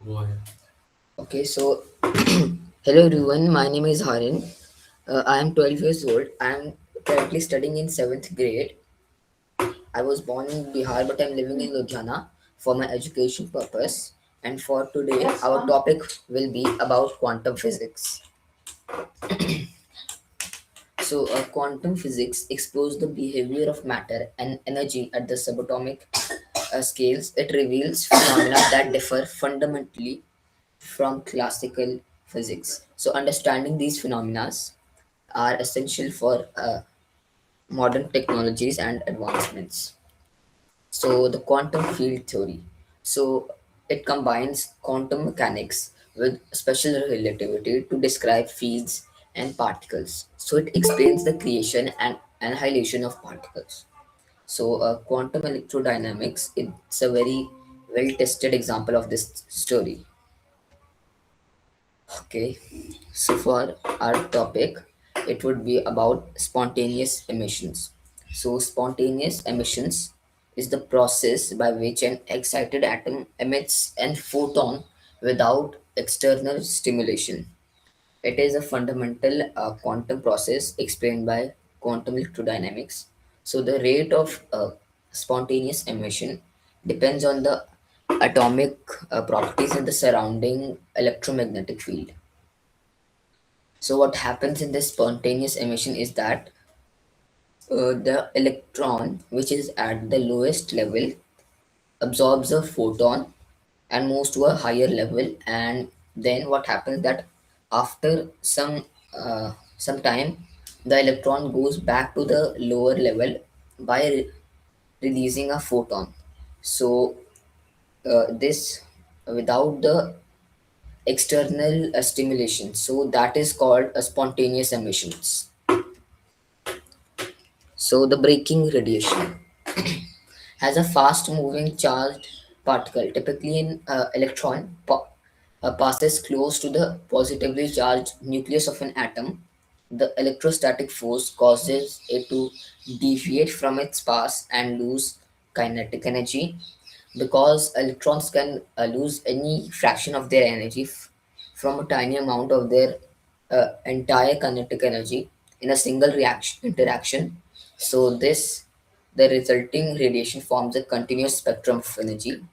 Okay, so hello everyone. My name is Aryan. I am 12 years old. I am currently studying in 7th grade. I was born in Bihar, but I'm living in Ludhiana for my education purpose. And for today, our topic will be about quantum physics. Quantum physics explores the behavior of matter and energy at the subatomic scales. It reveals phenomena that differ fundamentally from classical physics. So, understanding these phenomena are essential for modern technologies and advancements. So, the quantum field theory. So, it combines quantum mechanics with special relativity to describe fields and particles. So, it explains the creation and annihilation of particles. Quantum electrodynamics, it's a very well tested example of this story. Okay, so for our topic, it would be about spontaneous emissions. So, spontaneous emissions is the process by which an excited atom emits an photon without external stimulation. It is a fundamental quantum process explained by quantum electrodynamics. So, the rate of spontaneous emission depends on the atomic properties in the surrounding electromagnetic field. So what happens in this spontaneous emission is that the electron, which is at the lowest level, absorbs a photon and moves to a higher level. And then what happens that after some time, the electron goes back to the lower level by releasing a photon. So this without the external stimulation. So that is called a spontaneous emissions. So the braking radiation has a fast moving charged particle, typically an electron, passes close to the positively charged nucleus of an atom. The electrostatic force causes it to deviate from its path and lose kinetic energy. Because electrons can lose any fraction of their energy from a tiny amount of their entire kinetic energy in a single reaction interaction. So this the resulting radiation forms a continuous spectrum of energy.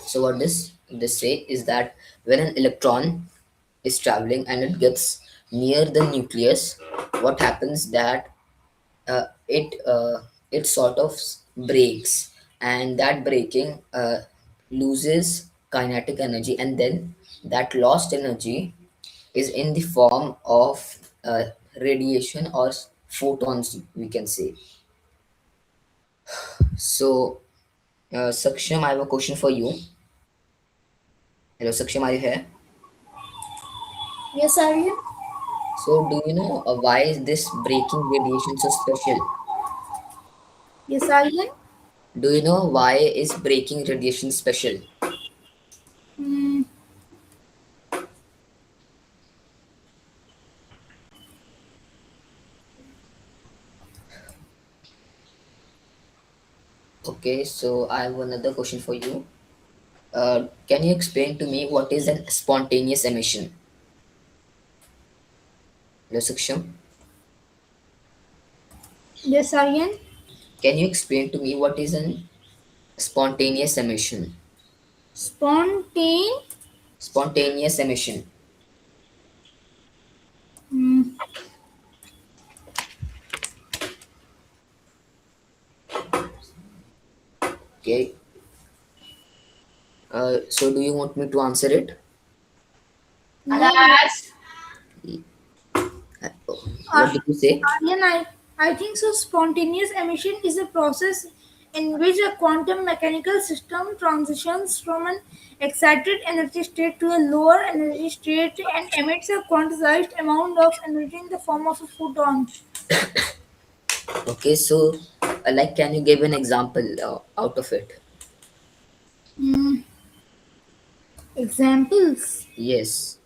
So what this say is that when an electron is traveling and it gets near the nucleus, what happens that it sort of breaks, and that breaking loses kinetic energy, and then that lost energy is in the form of uh, radiation or photons, we can say. Saksham, I have a question for you. Hello, Saksham, are you here? Yes, Aryan. So do you know why is this breaking radiation so special? Yes, Aryan. Do you know why is breaking radiation special? Hmm. Okay, so I have another question for you. Can you explain to me what is an spontaneous emission? Hello, Saksham. Yes, Aryan. Can you explain to me what is an spontaneous emission? Spontane. Spontaneous emission. Hmm. Okay. So do you want me to answer it? No, What did you say? Aryan. I think so. Spontaneous emission is a process in which a quantum mechanical system transitions from an excited energy state to a lower energy state and emits a quantized amount of energy in the form of a photon. Okay, so like, can you give an example out of it? Hmm. Examples. Yes.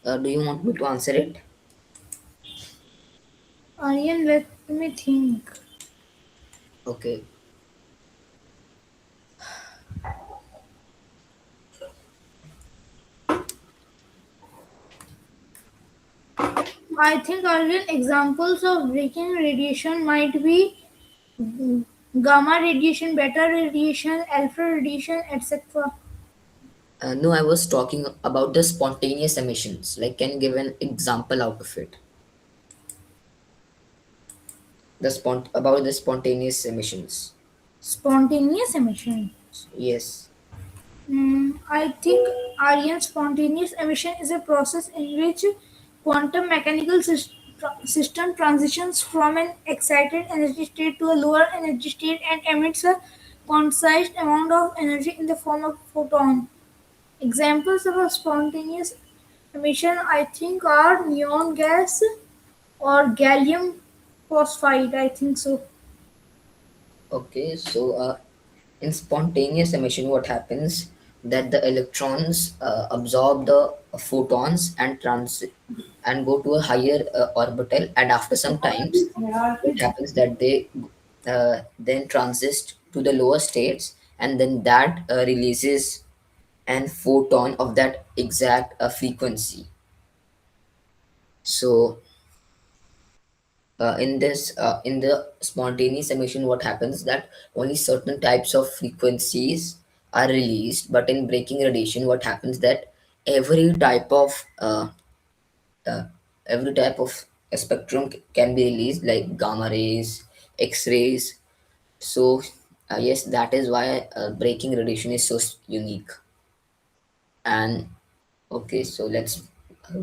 Do you want me to answer it? Aryan, let me think. Okay. I think Aryan, examples of breaking radiation might be gamma radiation, beta radiation, alpha radiation, etc. No, I was talking about the spontaneous emissions. Like, can you give an example out of it? About the spontaneous emissions. Spontaneous emission. Yes. I think Aryan spontaneous emission is a process in which quantum mechanical system transitions from an excited energy state to a lower energy state and emits a concise amount of energy in the form of photon. Examples of a spontaneous emission, I think, are neon gas or gallium phosphide. I think so. Okay. So, in spontaneous emission, what happens that the electrons absorb the photons and go to a higher orbital, and after some times, it happens that they then transist to the lower states, and then that releases an photon of that exact frequency. So in the spontaneous emission, what happens that only certain types of frequencies are released, but in breaking radiation, what happens that every type of uh, uh, every type of spectrum can be released, like gamma rays, x-rays. So yes, that is why breaking radiation is so unique. And okay, so let's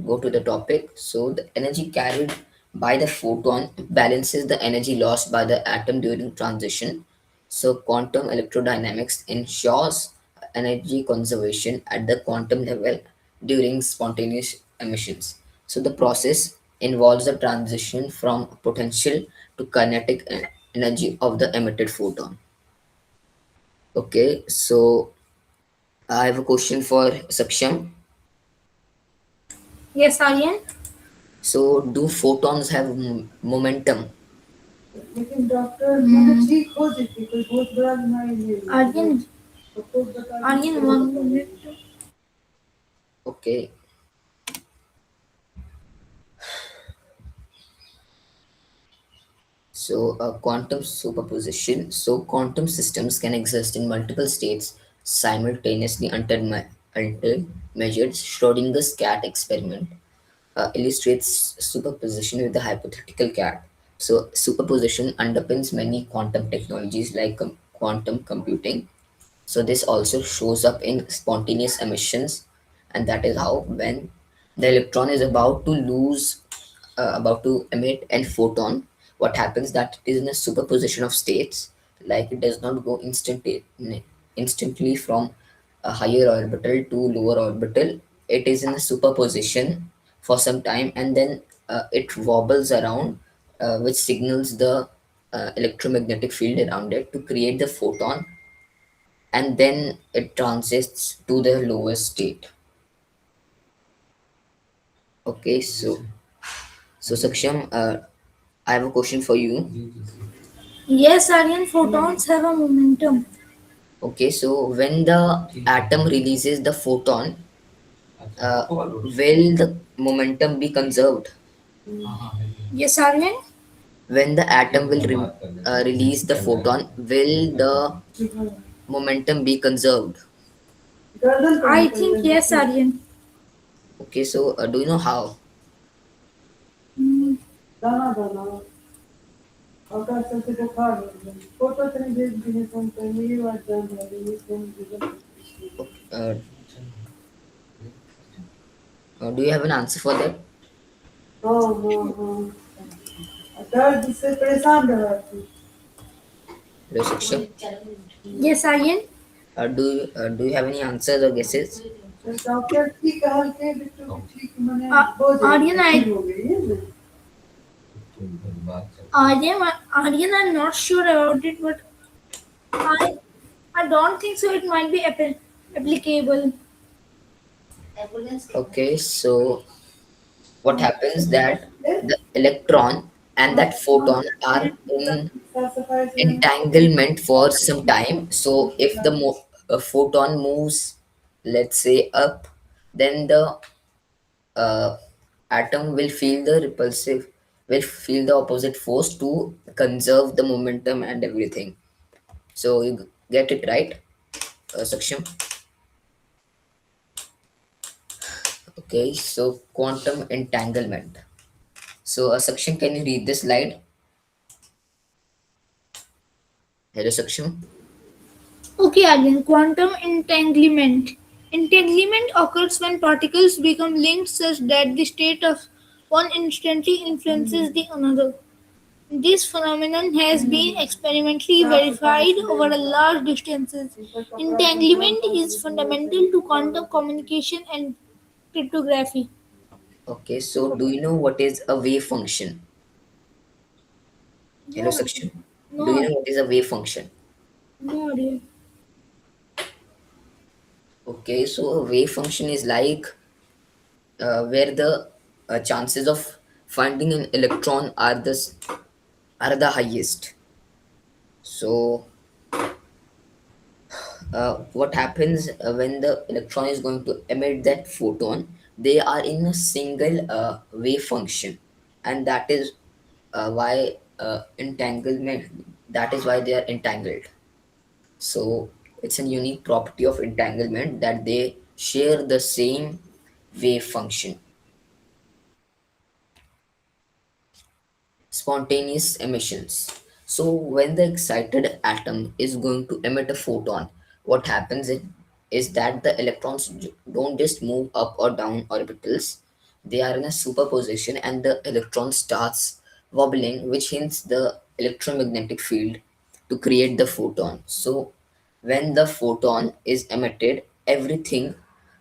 go to the topic. So the energy carried by the photon balances the energy lost by the atom during transition. So quantum electrodynamics ensures energy conservation at the quantum level during spontaneous emissions. So the process involves the transition from potential to kinetic energy of the emitted photon. Okay, so I have a question for Saksham. Yes, Aryan. So, do photons have momentum? लेकिन doctor मैंने ठीक हो जाती कोई बहुत बड़ा बीमारी नहीं है आर्यन तो खुद बता Aryan 1 minute. Okay. So, quantum superposition. So, quantum systems can exist in multiple states simultaneously until measured. Schrodinger's cat experiment illustrates superposition with the hypothetical cat. So, superposition underpins many quantum technologies like quantum computing. So this also shows up in spontaneous emissions, and that is how when the electron is about to emit a photon, what happens that it is in a superposition of states, like it does not go instantly from a higher orbital to lower orbital. It is in a superposition for some time, and then it wobbles around, which signals the electromagnetic field around it to create the photon, and then it transits to the lowest state. Okay, so Saksham, I have a question for you. Yes, Aryan, photons have a momentum. Okay, so when the atom releases the photon, will the momentum be conserved? Yes, Aryan. When the atom will release the photon, will the momentum be conserved? I think yes, Aryan. Okay, so do you know how? Hmm. दाना दाना आकाश से बुखार हो गया photo तेरे भेज दिए तुम पे मेरी बात जान रही है तुम Okay, do you have an answer for that? हाँ हाँ हाँ दर्द से परेशान रहा थी Hello, Saksham. Yes, Aryan. Do you have any answers or guesses? Doctor ठीक कहलके बिट्टू ठीक मने हो Aryan, Okay. हो गई है ना Aryan, I'm not sure about it, but I, I don't think so. It might be applicable. Okay, so what happens that the electron and that photon are in entanglement for some time. So if a photon moves, let's say up, then the uh, atom will feel the opposite force to conserve the momentum and everything. So you get it right, Saksham? Okay, so quantum entanglement. So, Saksham, can you read this slide? Hello, Saksham. Okay, Aryan, quantum entanglement. Entanglement occurs when particles become linked such that the state of one instantly influences the another. This phenomenon has been experimentally verified over a large distances. Entanglement is fundamental to quantum communication and cryptography. Okay, so do you know what is a wave function? Hello, No, Saksham. Do you no, know what is a wave function? no, Aryan. Okay, so a wave function is like where the chances of finding an electron are the highest. So, what happens when the electron is going to emit that photon? They are in a single wave function, and that is why entanglement. That is why they are entangled. So it's a unique property of entanglement that they share the same wave function. Spontaneous emissions. So when the excited atom is going to emit a photon, what happens is that the electrons don't just move up or down orbitals. They are in a superposition and the electron starts wobbling, which hints the electromagnetic field to create the photon. So when the photon is emitted, everything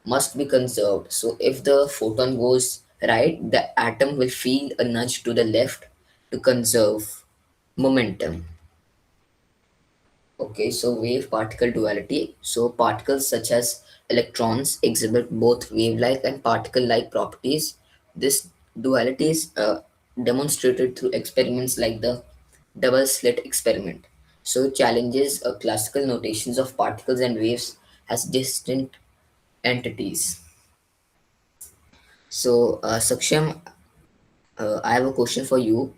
must be conserved. So if the photon goes right, the atom will feel a nudge to the left to conserve momentum. Okay, so wave particle duality. So particles such as electrons exhibit both wave-like and particle-like properties. This duality is demonstrated through experiments like the double slit experiment. So it challenges classical notations of particles and waves as distinct entities. So, Saksham, I have a question for you.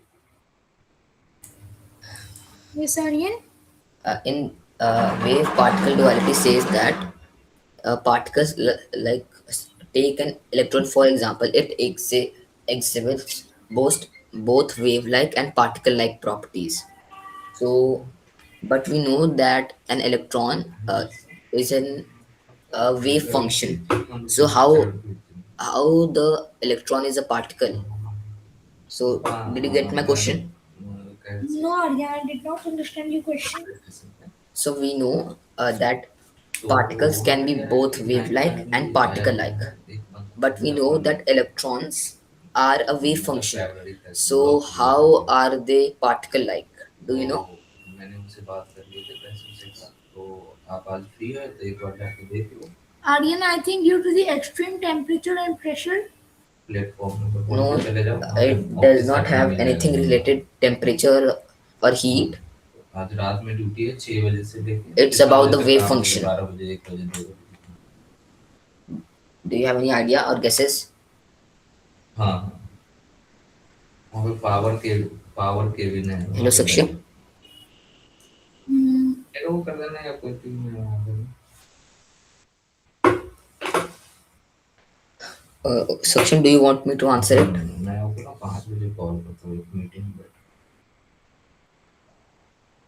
Yes, Aryan. In wave particle duality says that particles take an electron for example, exhibits both wave-like and particle-like properties. So, but we know that an electron is an wave function. So how the electron is a particle? So did you get my question? No, Aryan, I did not understand your question. So we know that particles can be both wave-like and particle-like, but we know that electrons are a wave function. So how are they particle-like? Do you know? Aryan, I think due to the extreme temperature and pressure. No, it does not have anything related temperature or heat. It's about the wave function. Do you have any idea or guesses? Hello, Saksham. Hmm. Saksham, do you want me to answer it?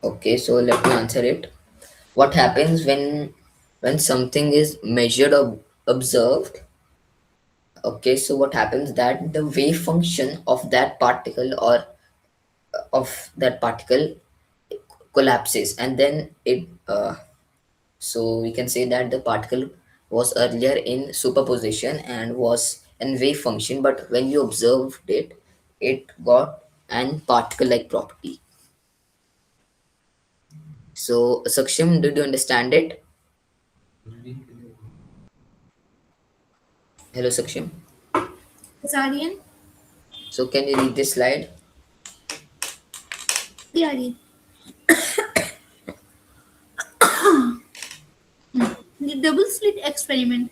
Okay, so let me answer it. What happens when something is measured or observed? Okay, so what happens that the wave function of that particle or of that particle collapses, and then it so we can say that the particle was earlier in superposition and was in wave function, but when you observed it, it got an particle-like property. So, Saksham, did you understand it? Hello, Saksham. Yes, Aryan. So, can you read this slide? Okay, Aryan. The double slit experiment.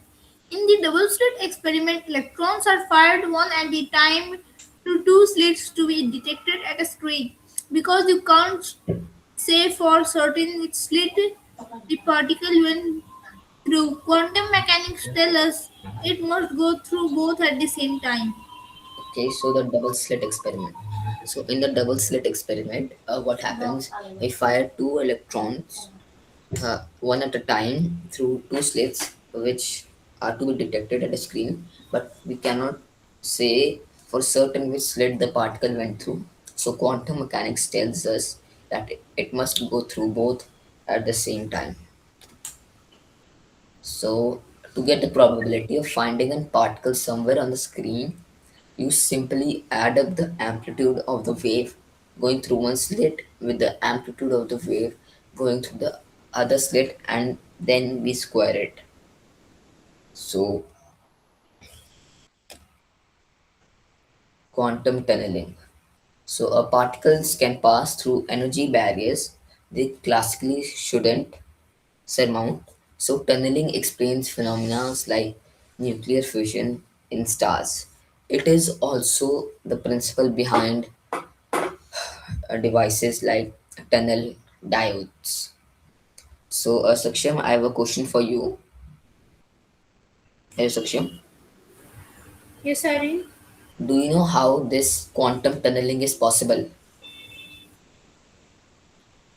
In the double slit experiment, electrons are fired one at a time to two slits to be detected at a screen. Because you can't say for certain which slit the particle went through, quantum mechanics tell us it must go through both at the same time. Okay, so the double slit experiment. So in the double slit experiment, what happens? We fire two electrons, one at a time, through two slits, which are to be detected at a screen, but we cannot say for certain which slit the particle went through. So quantum mechanics tells us that it must go through both at the same time. So to get the probability of finding a particle somewhere on the screen, you simply add up the amplitude of the wave going through one slit with the amplitude of the wave going through the other slit, and then we square it. So, quantum tunneling. So, particles can pass through energy barriers they classically shouldn't surmount. So, tunneling explains phenomena like nuclear fusion in stars. It is also the principle behind devices like tunnel diodes. So, Saksham, I have a question for you. Hey, Saksham, Yes, Irene. do you know how this quantum tunneling is possible?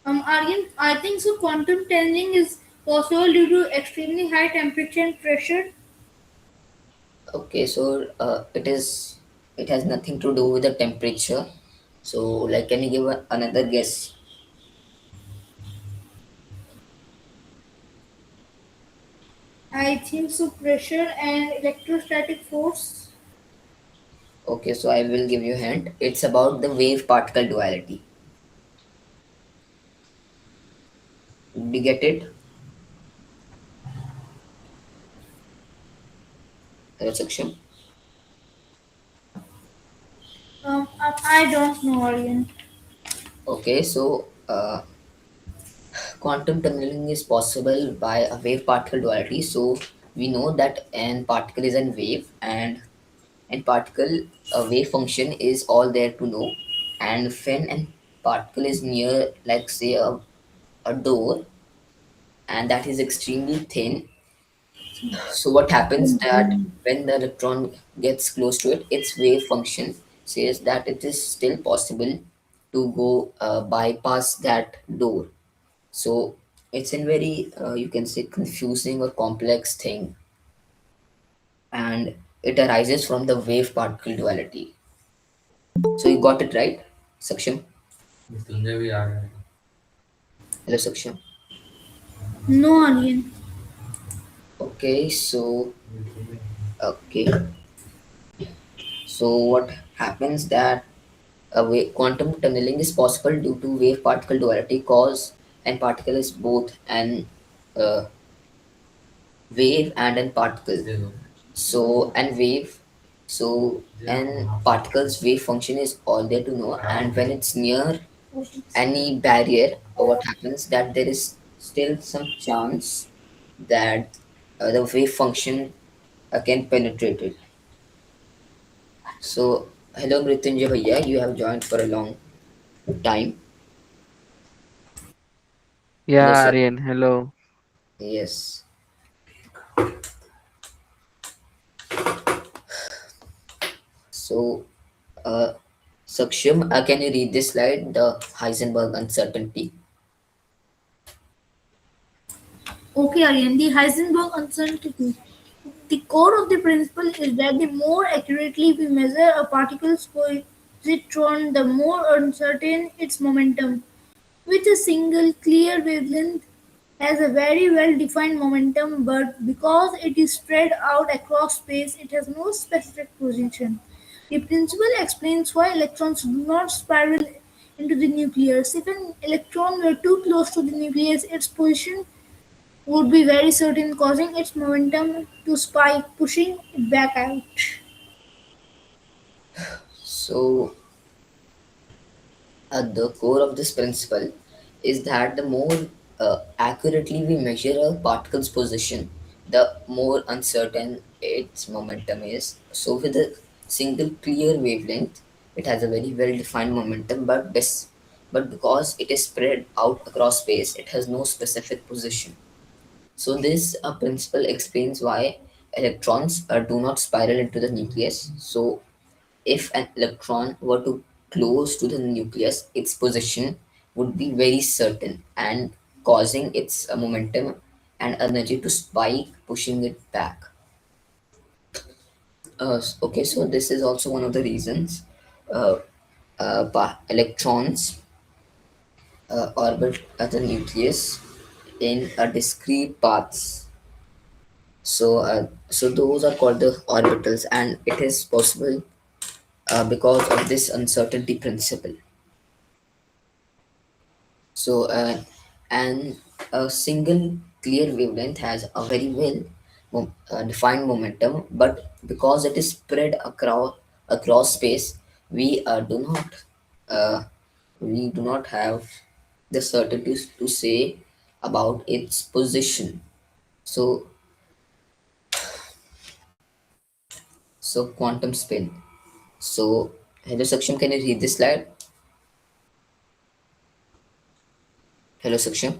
Aryan, I think so. Quantum tunneling is possible due to extremely high temperature and pressure. Okay, so it has nothing to do with the temperature. So, like, can you give another guess? I think so. Pressure and electrostatic force. Okay, so I will give you a hint. It's about the wave particle duality. Did you get it, Saksham? I don't know, Aryan. Okay, so quantum tunneling is possible by a wave particle duality. So we know that an particle is a wave, and particle wave function is all there to know. And when an particle is near, like say a door, and that is extremely thin, so what happens that when the electron gets close to it, its wave function says that it is still possible to go bypass that door. So it's a very you can say confusing or complex thing, and it arises from the wave particle duality. So you got it right, Saksham? Hello, Saksham. No, Aryan. Okay, so okay, so what happens that quantum tunneling is possible due to wave particle duality, cause and particle is both an uh, wave and an particle. So and wave, so and particle's wave function is all there to know, and when it's near any barrier, what happens that there is still some chance that the wave function can penetrate it. So hello Mrityunjay Bhaiya, you have joined for a long time. Hello Yeah, sir. Aryan, hello. Yes. So uh, Saksham, can you read this slide, the Heisenberg uncertainty? Okay, Aryan. The Heisenberg uncertainty. The core of the principle is that the more accurately we measure a particle's positron, the more uncertain its momentum. With a single clear wavelength has a very well defined momentum, but because it is spread out across space, it has no specific position. The principle explains why electrons do not spiral into the nucleus. If an electron were too close to the nucleus, its position would be very certain, causing its momentum to spike, pushing it back out. So At the core of this principle is that the more accurately we measure a particle's position, the more uncertain its momentum is. So, with a single clear wavelength, it has a very well defined momentum, but because it is spread out across space, it has no specific position. So, this principle explains why electrons do not spiral into the nucleus. So, if an electron were to close to the nucleus, its position would be very certain and causing its momentum and energy to spike, pushing it back. Okay, so this is also one of the reasons uh, electrons orbit at the nucleus in a discrete paths. So those are called the orbitals, and it is possible because of this uncertainty principle. So, and a single clear wavelength has a very well defined momentum, but because it is spread across space, we do not uh, we do not have the certainty to say about its position. So, quantum spin. So, hello, Saksham, can you read this slide? Hello, Saksham.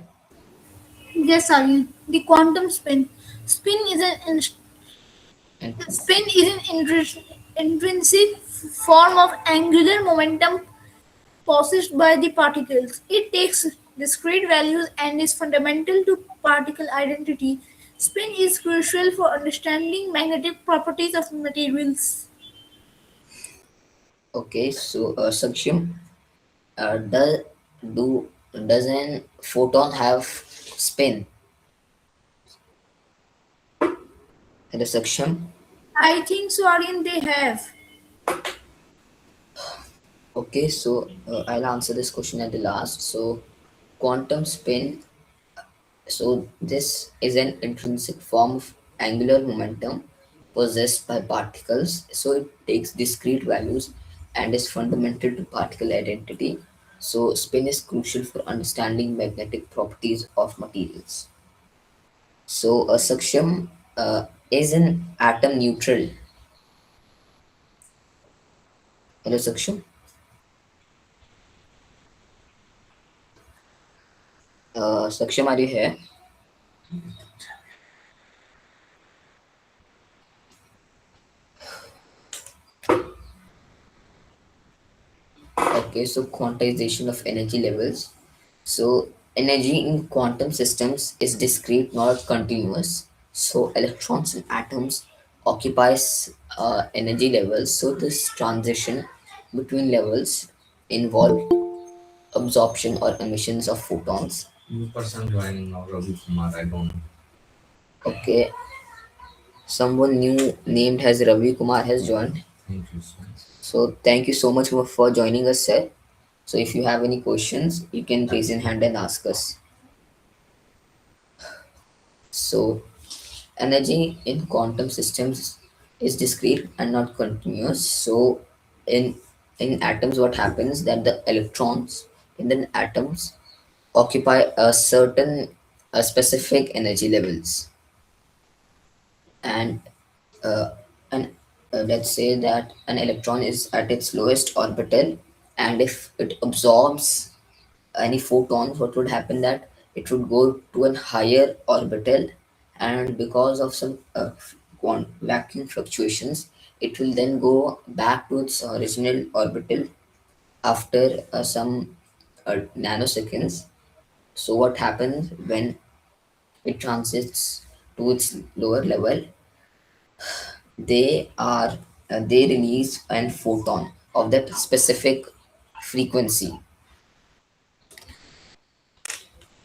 Yes, Aryan. The quantum spin. Spin is an in- And spin is an intrinsic form of angular momentum possessed by the particles. It takes discrete values and is fundamental to particle identity. Spin is crucial for understanding magnetic properties of materials. okay, so Saksham, does do does an photon have spin? Hello, Saksham. I think so, Aryan, they have. Okay, so I'll answer this question at the last. So, quantum spin. So, this is an intrinsic form of angular momentum possessed by particles. So, it takes discrete values and is fundamental to particle identity. So, spin is crucial for understanding magnetic properties of materials. So, a Saksham is an atom neutral. Hello, Saksham. Saksham, are you here? Okay, so quantization of energy levels. So energy in quantum systems is discrete, not continuous. So electrons and atoms occupies energy levels. So this transition between levels involve absorption or emissions of photons. New person joining now, Ravi Kumar. I don't know. Okay, someone new named as Ravi Kumar has joined. Thank you so much. So thank you so much for joining us, sir. So if you have any questions, you can raise your hand and ask us. So energy in quantum systems is discrete and not continuous. So in in atoms, what happens that the electrons in the atoms occupy a specific energy levels, and uh, and let's say that an electron is at its lowest orbital, and if it absorbs any photons, what would happen that it would go to a higher orbital, and because of some vacuum fluctuations, it will then go back to its original orbital after some nanoseconds. So what happens when it transits to its lower level? They are they release an photon of that specific frequency.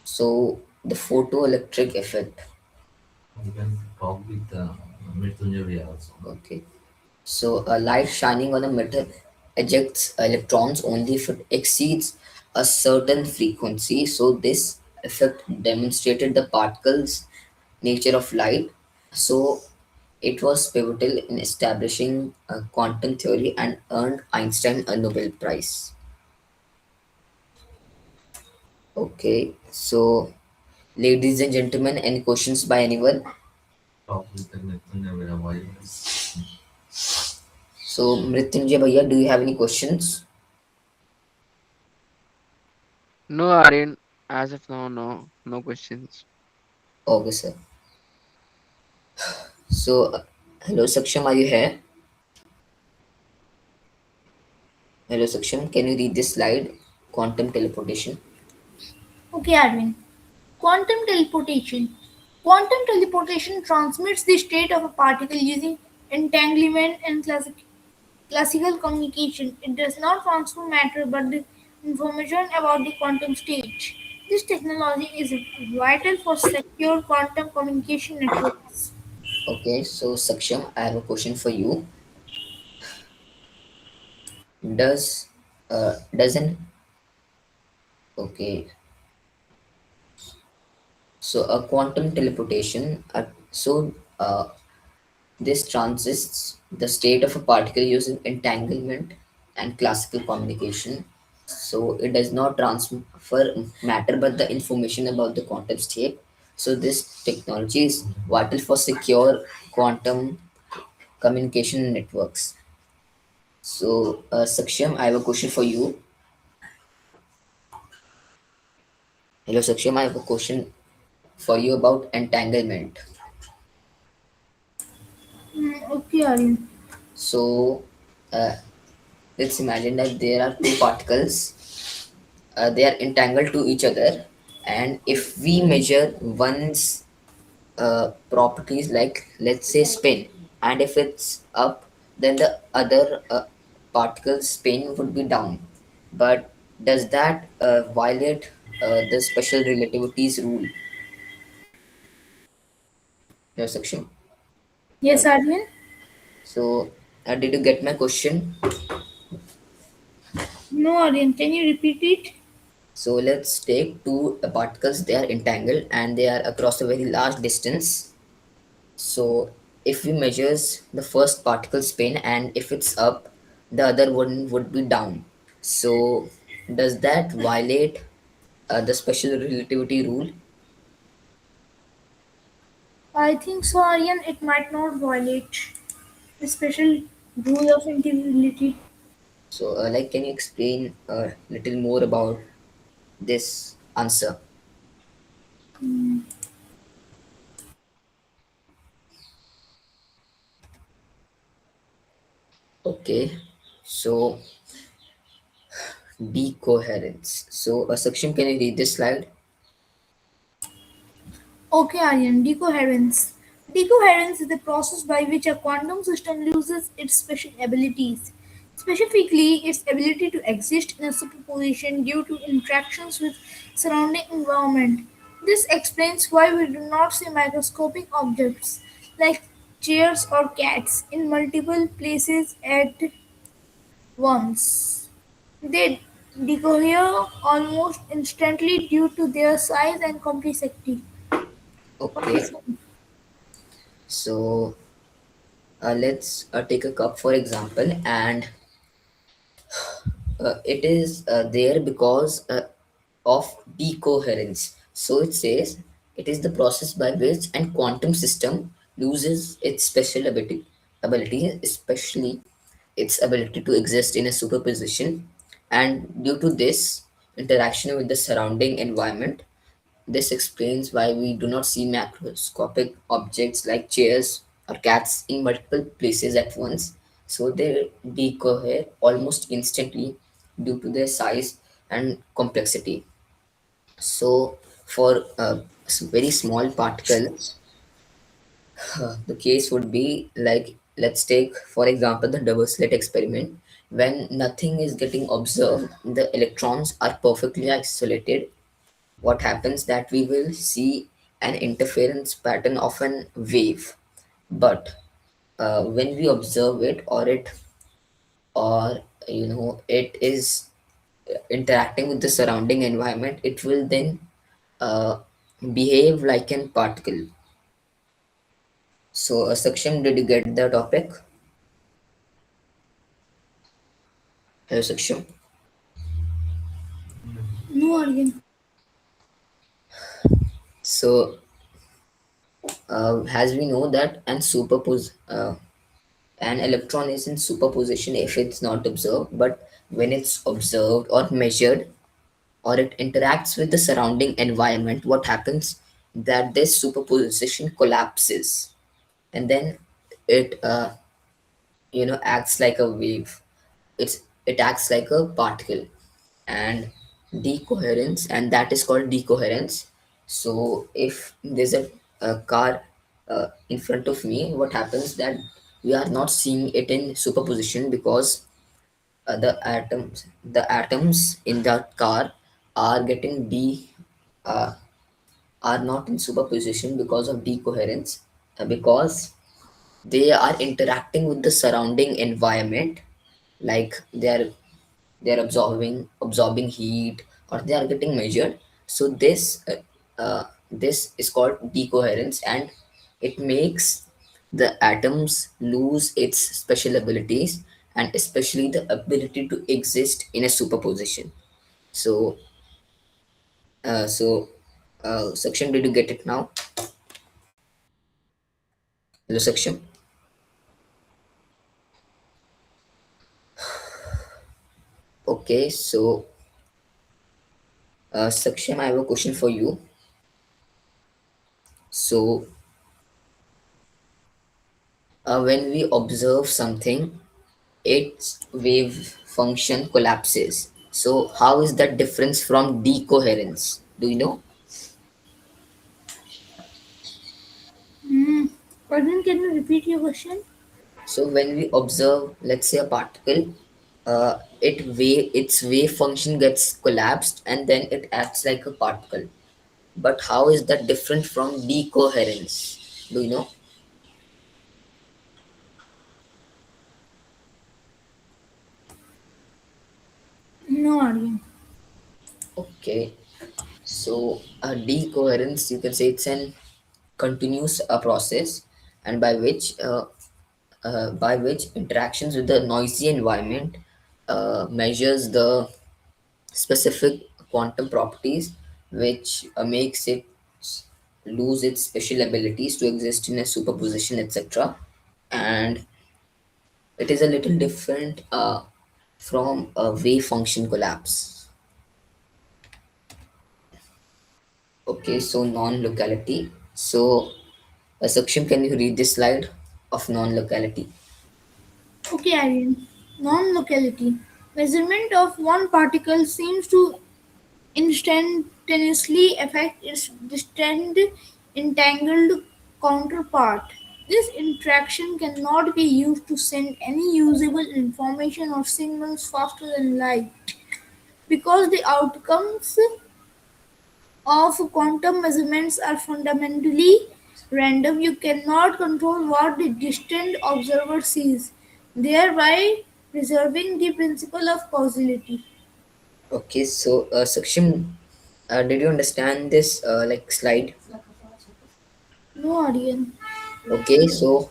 So the photoelectric effect. You can talk with Mrityunjay also. Okay. So a light shining on a metal ejects electrons only if it exceeds a certain frequency. So this effect demonstrated the particles nature of light. So it was pivotal in establishing quantum theory and earned Einstein a Nobel Prize. Okay, so ladies and gentlemen, any questions by anyone? So Mrityunjay Bhaiya, do you have any questions? No, Aryan, as of now, no questions. Okay, sir. So, hello Saksham, are you here? Hello Saksham, can you read this slide? Quantum teleportation. Okay, Arvind. Quantum teleportation. Quantum teleportation transmits the state of a particle using entanglement and classical communication. It does not transfer matter but the information about the quantum state. This technology is vital for secure quantum communication networks. Okay, so Saksham, I have a question for you. Does doesn't okay, so a quantum teleportation. This transits the state of a particle using entanglement and classical communication. So it does not transfer matter but the information about the quantum state. So this technology is vital for secure quantum communication networks. So Saksham, I have a question for you. Hello Saksham, I have a question for you about entanglement. Okay, Aryan. So uh, let's imagine that there are two particles, they are entangled to each other, and if we measure one's properties, like let's say spin, and if it's up, then the other particle's spin would be down. But does that violate the special relativity's rule? Your section. Yes, Aryan. So did you get my question? No, Aryan. Can you repeat it? So let's take two particles, they are entangled and they are across a very large distance. So if we measures the first particle spin and if it's up, the other one would be down. So does that violate the special relativity rule? I think so, Aryan. It might not violate the special rule of integrity. So like, can you explain a little more about this answer? Okay. So decoherence. So Saksham, can you read this slide? Okay, Aryan, decoherence. Decoherence is the process by which a quantum system loses its special abilities, specifically its ability to exist in a superposition due to interactions with surrounding environment. This explains why we do not see microscopic objects like chairs or cats in multiple places at once. They decohere almost instantly due to their size and complexity. Okay. So let's take a cup for example, and it is there because of decoherence. So it says it is the process by which an quantum system loses its special ability, especially its ability to exist in a superposition. And due to this interaction with the surrounding environment, this explains why we do not see macroscopic objects like chairs or cats in multiple places at once. So they decohere almost instantly due to their size and complexity. So for a very small particle, the case would be like, let's take for example the double slit experiment. When nothing is getting observed, the electrons are perfectly isolated. What happens that we will see an interference pattern of an wave, but when we observe it, or it is interacting with the surrounding environment, it will then uh, behave like an particle. So Saksham, did you get the topic? Hello Saksham. No, Aryan. So, as we know that an electron is in superposition if it's not observed, but when it's observed or measured or it interacts with the surrounding environment, what happens that this superposition collapses, and then it acts like a wave. It acts like a particle, and decoherence, and that is called decoherence. So if there's a car in front of me, what happens that we are not seeing it in superposition because the atoms in that car are getting uh, are not in superposition because of decoherence, because they are interacting with the surrounding environment, like they're absorbing heat, or they are getting measured. So this is called decoherence, and it makes the atoms lose its special abilities, and especially the ability to exist in a superposition. So so Section, did you get it now? Hello, Section. Okay, so Section, I have a question for you. So when we observe something, its wave function collapses. So how is that difference from decoherence? Do you know? Hmm. Pardon, can you repeat your question? So when we observe, let's say, a particle, its wave function gets collapsed, and then it acts like a particle. But how is that different from decoherence? Do you know? No, Aryan. Okay. So a decoherence, you can say it's an continuous process, and by which interactions with the noisy environment measures the specific quantum properties, which makes it lose its special abilities to exist in a superposition, etc. And it is a little different from a wave function collapse. Okay, so non-locality. So, Saksham, can you read this slide of non-locality? Okay, Aryan. Non-locality. Measurement of one particle seems to instantaneously affect its distant entangled counterpart. This interaction cannot be used to send any usable information or signals faster than light. Because the outcomes of quantum measurements are fundamentally random, you cannot control what the distant observer sees, thereby preserving the principle of causality. Okay, so Saksham, did you understand this like slide? No, Aryan. Okay, so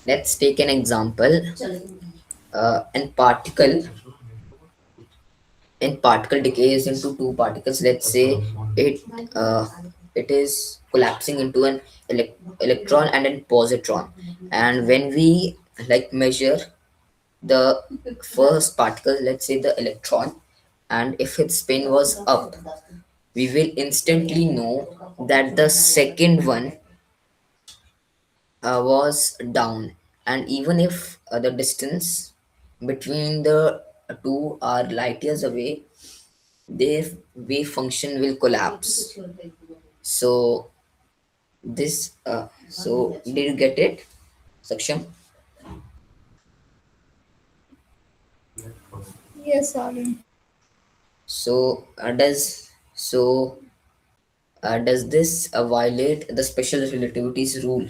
let's take an example. And particle decays into two particles. Let's say it uh, it is collapsing into an electron and an positron. And when we like measure the first particle, let's say the electron, and if its spin was up, we will instantly know that the second one was down. And even if the distance between the two are light years away, their wave function will collapse. So did you get it, Saksham? Yes, Aryan. So does this violate the special relativity's rule?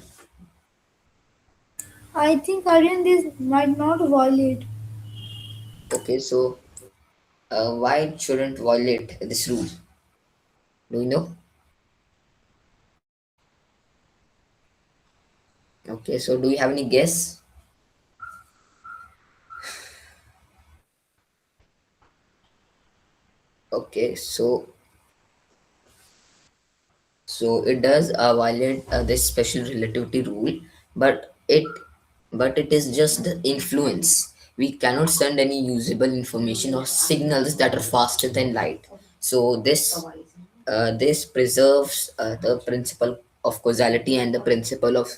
I think Aryan this might not violate. Okay, so why it shouldn't violate this rule? Do you know? Okay, so do you have any guess? Okay, So it does violate this special relativity rule, but it is just the influence. We cannot send any usable information or signals that are faster than light. So this preserves the principle of causality and the principle of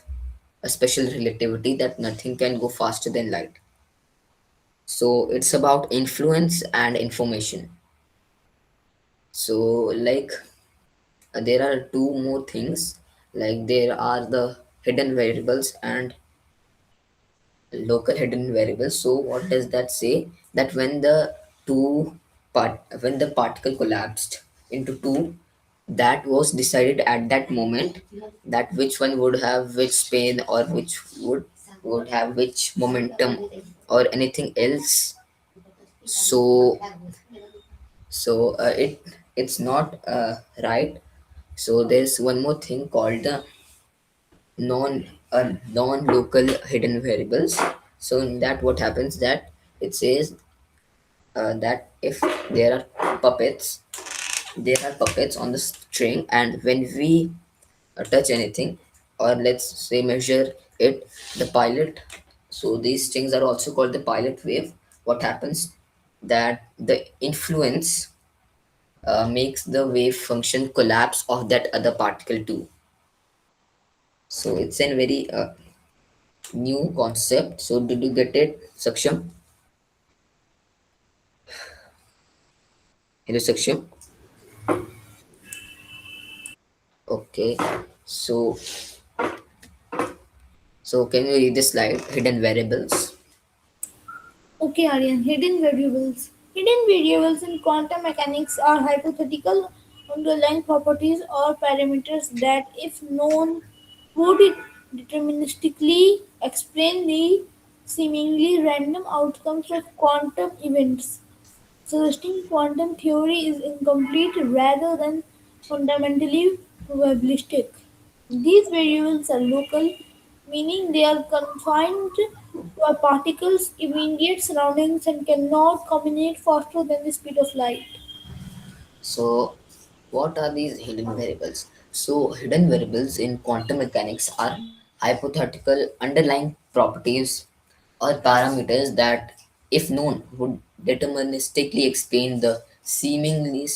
a special relativity, that nothing can go faster than light. So it's about influence and information. So like there are two more things, like there are the hidden variables and local hidden variables. So what does that say? That when the two when the particle collapsed into two, that was decided at that moment, that which one would have which spin, or which would have which momentum or anything else. So it's not right. So there's one more thing called the non-local hidden variables. So in that, what happens, that it says that if there are puppets there are puppets on the string, and when we touch anything, or let's say measure it, the pilot, so these strings are also called the pilot wave. What happens, that the influence makes the wave function collapse of that other particle too. So it's a very new concept. So did you get it, Saksham? Hello, Saksham. Okay. So can you read the slide? Hidden variables. Okay, Aryan, hidden variables. Hidden variables in quantum mechanics are hypothetical underlying properties or parameters that, if known, would deterministically explain the seemingly random outcomes of quantum events, suggesting quantum theory is incomplete rather than fundamentally probabilistic. These variables are local, meaning they are confined to a particle's immediate surroundings and cannot communicate faster than the speed of light. So, what are these hidden variables? So, hidden variables in quantum mechanics are hypothetical underlying properties or parameters that, if known, would deterministically explain the seemingly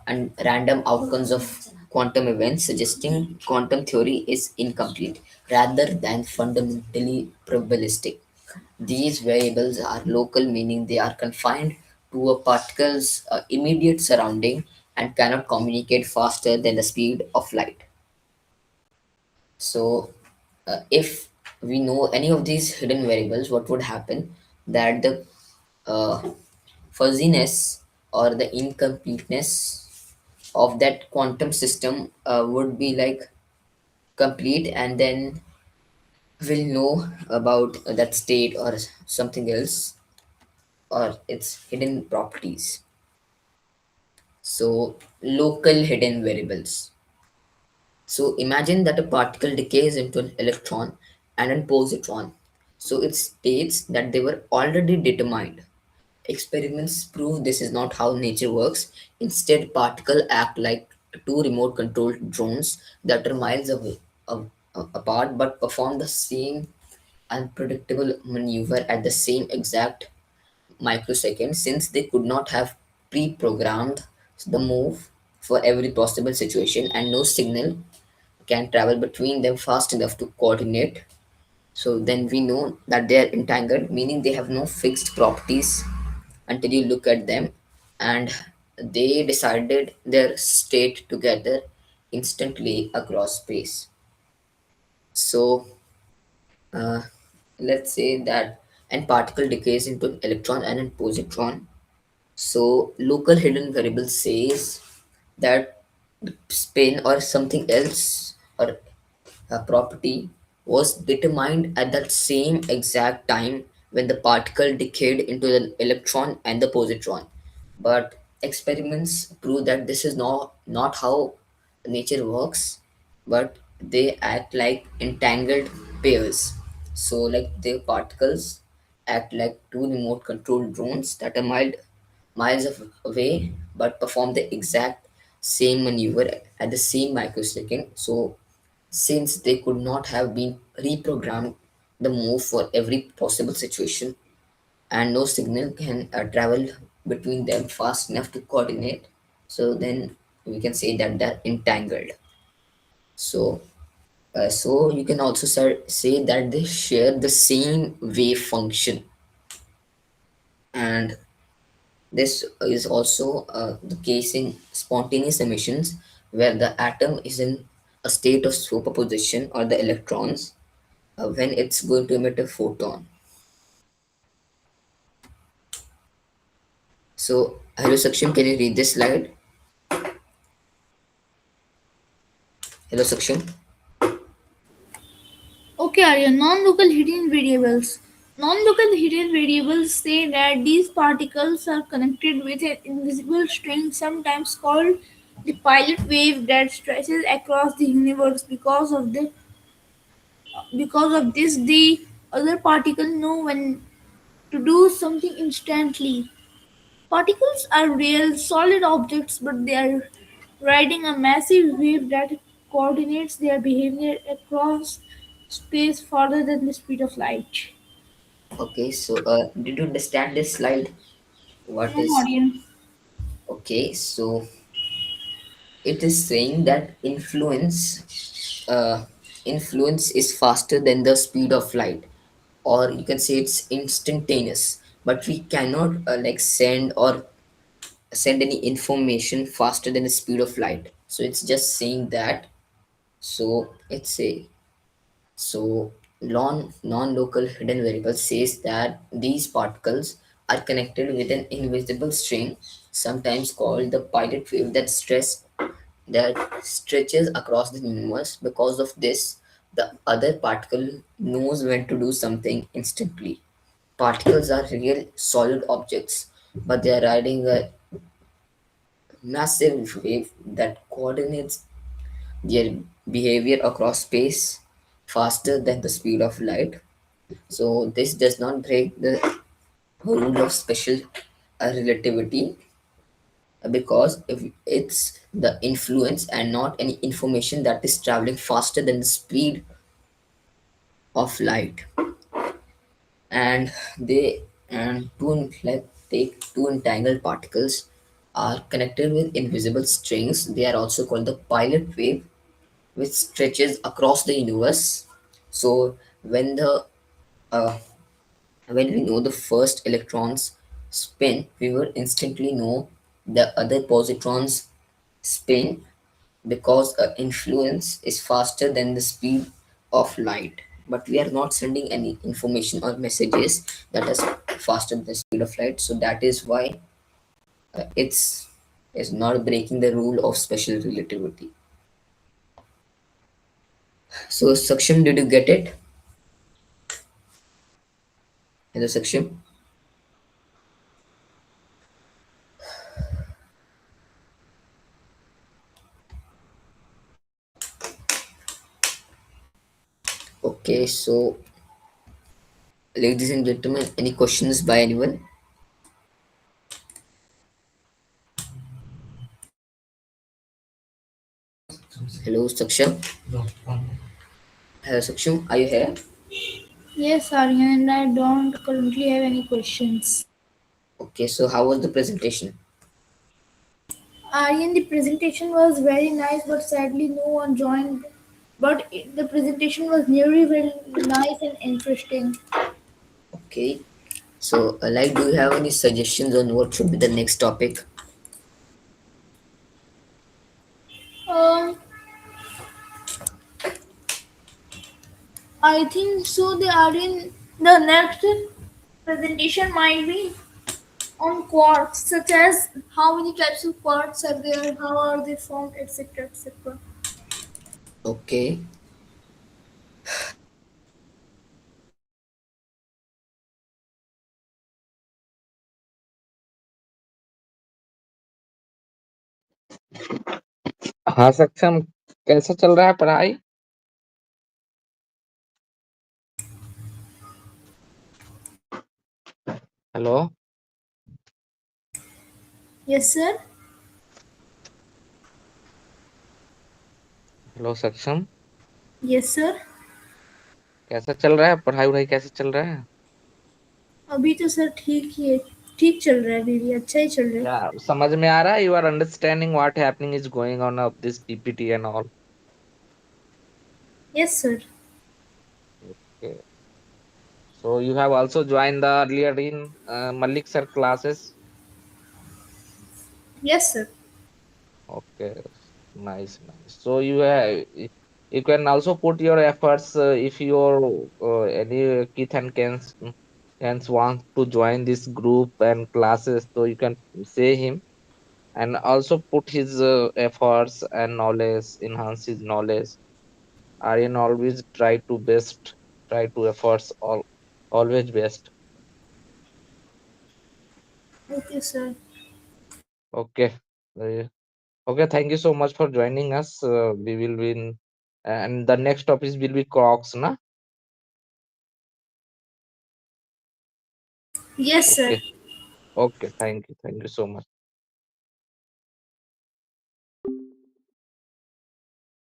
and random outcomes of quantum events, suggesting quantum theory is incomplete rather than fundamentally probabilistic. These variables are local, meaning they are confined to a particle's immediate surrounding and cannot communicate faster than the speed of light. So, if we know any of these hidden variables, what would happen? That the uh, fuzziness or the incompleteness of that quantum system would be like complete, and then we'll know about that state or something else, or its hidden properties. So, local hidden variables. So, imagine that a particle decays into an electron and a positron. So, it states that they were already determined. Experiments prove this is not how nature works. Instead, particles act like two remote controlled drones that are miles away, apart, but perform the same unpredictable maneuver at the same exact microseconds, since they could not have pre-programmed the move for every possible situation, and no signal can travel between them fast enough to coordinate. So then we know that they are entangled, meaning they have no fixed properties until you look at them, and they decided their state together instantly across space. So uh, let's say that an particle decays into an electron and a positron. So local hidden variable says that spin or something else or a property was determined at that same exact time when the particle decayed into the electron and the positron. But experiments prove that this is not how nature works, but they act like entangled pairs. So, like the particles act like two remote controlled drones that are miles away but perform the exact same maneuver at the same microsecond. So since they could not have been reprogrammed the move for every possible situation, and no signal can travel between them fast enough to coordinate, so then we can say that they're entangled. So so you can also say that they share the same wave function. And this is also the case in spontaneous emissions, where the atom is in a state of superposition, or the electrons, when it's going to emit a photon. So, hello Saksham, can you read this slide? Hello Saksham. Okay, Aryan, non-local hidden variables. Non-local hidden variables say that these particles are connected with an invisible string, sometimes called the pilot wave, that stretches across the universe. Because of this, the other particle know when to do something instantly. Particles are real, solid objects, but they are riding a massive wave that coordinates their behavior across space farther than the speed of light. Okay, so did you understand this slide? What No, is Aryan. okay? So it is saying that influence is faster than the speed of light, or you can say it's instantaneous. But we cannot like send any information faster than the speed of light. So it's just saying that. So it's a so non-local hidden variable says that these particles are connected with an invisible string, sometimes called the pilot wave, that stretches across the universe. Because of this, the other particle knows when to do something instantly. Particles are real solid objects, but they are riding a massive wave that coordinates their behavior across space faster than the speed of light. So this does not break the rule of special relativity, because if it's the influence and not any information that is traveling faster than the speed of light. And they and like take two entangled particles are connected with invisible strings. They are also called the pilot wave, which stretches across the universe. So when the uh, when we know the first electrons spin, we will instantly know the other positrons spin, because influence is faster than the speed of light. But we are not sending any information or messages that is faster than the speed of light. So that is why it's not breaking the rule of special relativity. So Saksham, did you get it? Hello Saksham. Okay, so ladies and gentlemen, any questions by anyone? Hello Saksham. Hello Saksham, are you here? Yes, Aryan, and I don't currently have any questions. Okay, so how was the presentation? Aryan, the presentation was very nice, but sadly no one joined. But the presentation was really very nice and interesting. Okay, so like, do you have any suggestions on what should be the next topic? Um, I think so. They are in the next presentation might be on quarks, such as how many types of quarks are there, how are they formed, etc., etc. Okay, हाँ सक्षम, कैसा चल रहा है पढ़ाई? Hello. Yes, sir. Hello सक्षम। Yes sir. कैसा चल रहा है, पढ़ाई वढ़ाई कैसे चल रहा है? अभी तो सर ठीक ही है। ठीक चल रहा है, अभी भी अच्छा ही चल रहा है। या समझ में आ रहा है, you are understanding what happening is going on of this PPT and all? Yes sir. Okay, so you have also joined the earlier in Malik sir classes. Yes sir. Okay, nice, nice. So you can also put your efforts if your any kith and cans want to join this group and classes, so you can say him and also put his efforts and knowledge, enhance his knowledge. Aryan always try to efforts always best. Okay sir. Okay. Uh, Okay, thank you so much for joining us. We will be in, and the next topic will be crocs, na? Yes sir. Okay, okay, thank you so much.